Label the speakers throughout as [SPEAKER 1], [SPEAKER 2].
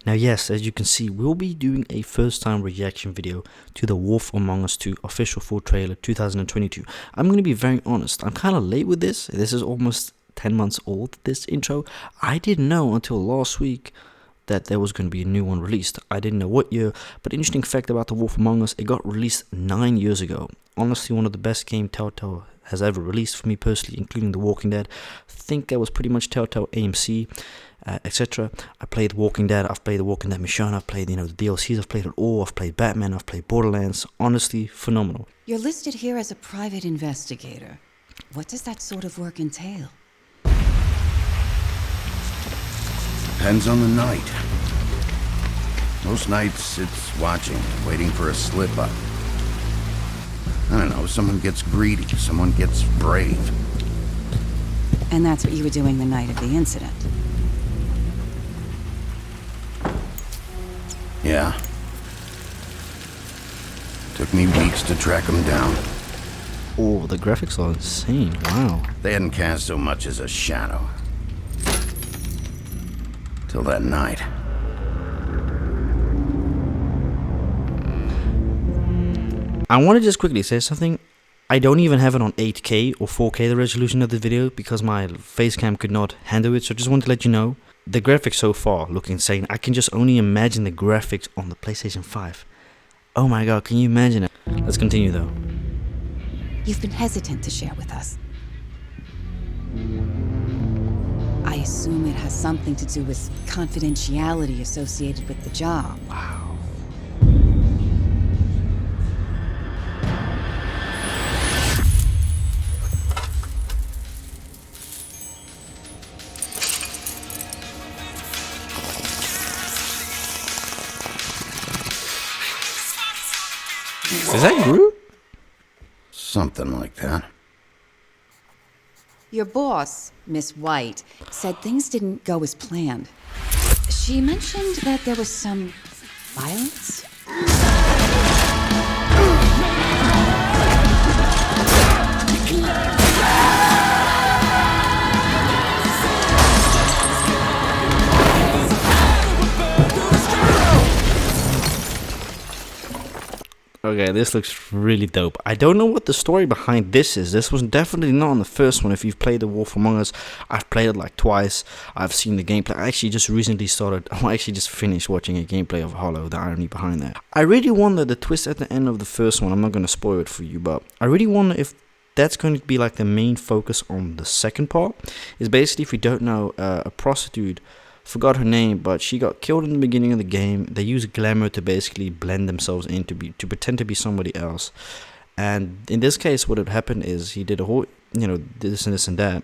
[SPEAKER 1] Now yes, as you can see, we'll be doing a first time reaction video to the Wolf Among Us 2 official full trailer 2022. I'm going to be very honest, I'm kind of late with this. This is almost 10 months old, this intro. I didn't know until last week that there was going to be a new one released. I didn't know what year, but interesting fact about the Wolf Among Us, it got released 9 years ago. Honestly, one of the best games Telltale has ever released for me personally, including The Walking Dead. I think that was pretty much Telltale, AMC, etc. I played Walking Dead, I've played The Walking Dead Mission, I've played, the DLCs, I've played it all, I've played Batman, I've played Borderlands. Honestly, phenomenal.
[SPEAKER 2] You're listed here as a private investigator. What does that sort of work entail?
[SPEAKER 3] Depends on the night. Most nights it's watching, waiting for a slip up. I don't know, someone gets greedy, someone gets brave.
[SPEAKER 2] And that's what you were doing the night of the incident.
[SPEAKER 3] Yeah. Took me weeks to track them down.
[SPEAKER 1] Oh, the graphics are insane, wow.
[SPEAKER 3] They hadn't cast so much as a shadow. Till that night.
[SPEAKER 1] I want to just quickly say something. I don't even have it on 8K or 4K, the resolution of the video, because my face cam could not handle it. So I just want to let you know, the graphics so far look insane. I can just only imagine the graphics on the PlayStation 5. Oh my god, can you imagine it? Let's continue though.
[SPEAKER 2] You've been hesitant to share with us. I assume it has something to do with confidentiality associated with the job.
[SPEAKER 1] Wow. Is that Groot?
[SPEAKER 3] Something like that.
[SPEAKER 2] Your boss, Miss White, said things didn't go as planned. She mentioned that there was some violence.
[SPEAKER 1] Okay, this looks really dope. I don't know what the story behind this is. This was definitely not on the first one. If you've played The Wolf Among Us, I've played it like twice. I've seen the gameplay. I actually just recently just finished watching a gameplay of Hollow, the irony behind that. I really wonder the twist at the end of the first one. I'm not going to spoil it for you, but I really wonder if that's going to be like the main focus on the second part. Is basically, if you don't know, a prostitute, forgot her name, but she got killed in the beginning of the game. They use glamour to basically blend themselves in to pretend to be somebody else. And in this case, what had happened is he did a whole, this and this and that,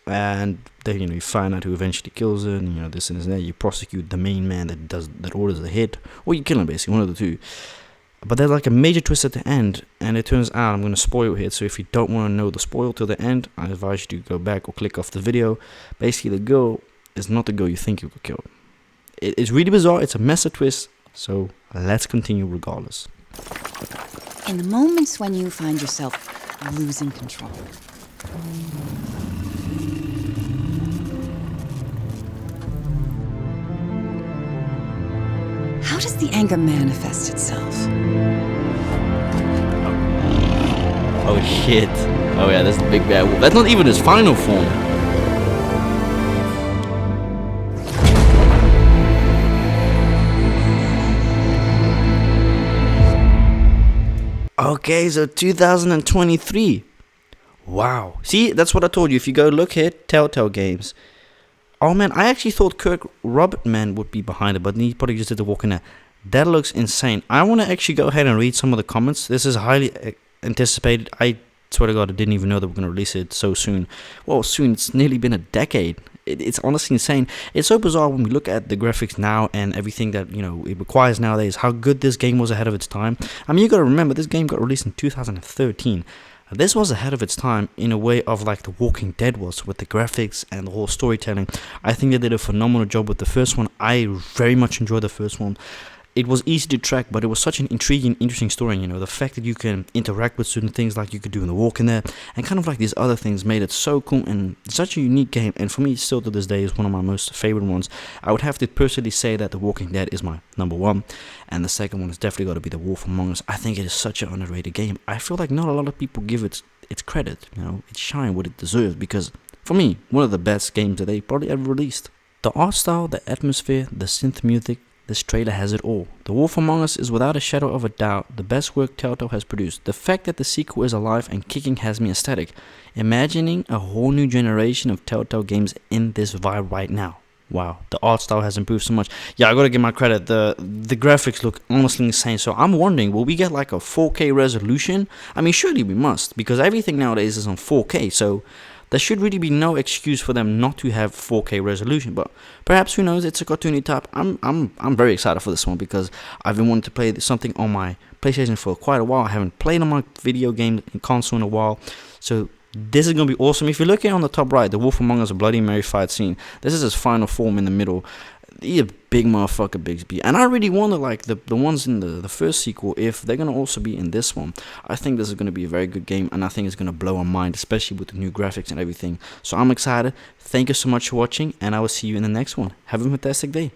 [SPEAKER 1] and then you find out who eventually kills her, and this and this and that. You prosecute the main man that orders the hit, or you kill him, basically, one of the two. But there's like a major twist at the end, and it turns out, I'm going to spoil it, so if you don't want to know the spoil till the end, I advise you to go back or click off the video. Basically, the girl is not the girl you think you could kill. It's really bizarre, it's a massive twist, so let's continue regardless.
[SPEAKER 2] In the moments when you find yourself losing control, how does the anger manifest itself?
[SPEAKER 1] Oh shit. Oh yeah, that's the big bad wolf. That's not even his final form. Okay, so 2023. Wow. See, that's what I told you. If you go look here, Telltale Games. Oh man, I actually thought Kirk Robertman would be behind it, but he probably just did The Walking Dead. That looks insane. I want to actually go ahead and read some of the comments. This is highly anticipated. I swear to God, I didn't even know they were going to release it so soon. Well, soon. It's nearly been a decade. It's honestly insane. It's so bizarre when we look at the graphics now and everything that it requires nowadays, how good this game was ahead of its time. I mean, you got to remember, this game got released in 2013. This was ahead of its time in a way of like The Walking Dead was, with the graphics and the whole storytelling. I think they did a phenomenal job with the first one. I very much enjoyed the first one. it was easy to track, but it was such an intriguing, interesting story. You know, the fact that you can interact with certain things like you could do in The Walking Dead, and kind of like these other things made it so cool and such a unique game. And for me, still to this day, is one of my most favorite ones. I would have to personally say that The Walking Dead is my number one, and the second one is definitely got to be The Wolf Among Us. I think it is such an underrated game. I feel like not a lot of people give it its credit. You know, it shine what it deserves, because for me, one of the best games that they probably ever released. The art style, the atmosphere, the synth music, this trailer has it all. The Wolf Among Us is without a shadow of a doubt the best work Telltale has produced. The fact that the sequel is alive and kicking has me ecstatic. Imagining a whole new generation of Telltale games in this vibe right now. Wow, the art style has improved so much. Yeah, I gotta give my credit. The graphics look honestly insane. So I'm wondering, will we get like a 4K resolution? I mean, surely we must, because everything nowadays is on 4K. So there should really be no excuse for them not to have 4K resolution. But perhaps, who knows? It's a cartoony type. I'm very excited for this one, because I've been wanting to play something on my PlayStation for quite a while. I haven't played on my video game console in a while. So this is going to be awesome. If you're looking on the top right, the Wolf Among Us Bloody Mary fight scene, this is his final form in the middle. He a big motherfucker, Bigsby. And I really wonder, like, the ones in the first sequel, if they're going to also be in this one. I think this is going to be a very good game, and I think it's going to blow our mind, especially with the new graphics and everything. So I'm excited. Thank you so much for watching, and I will see you in the next one. Have a fantastic day.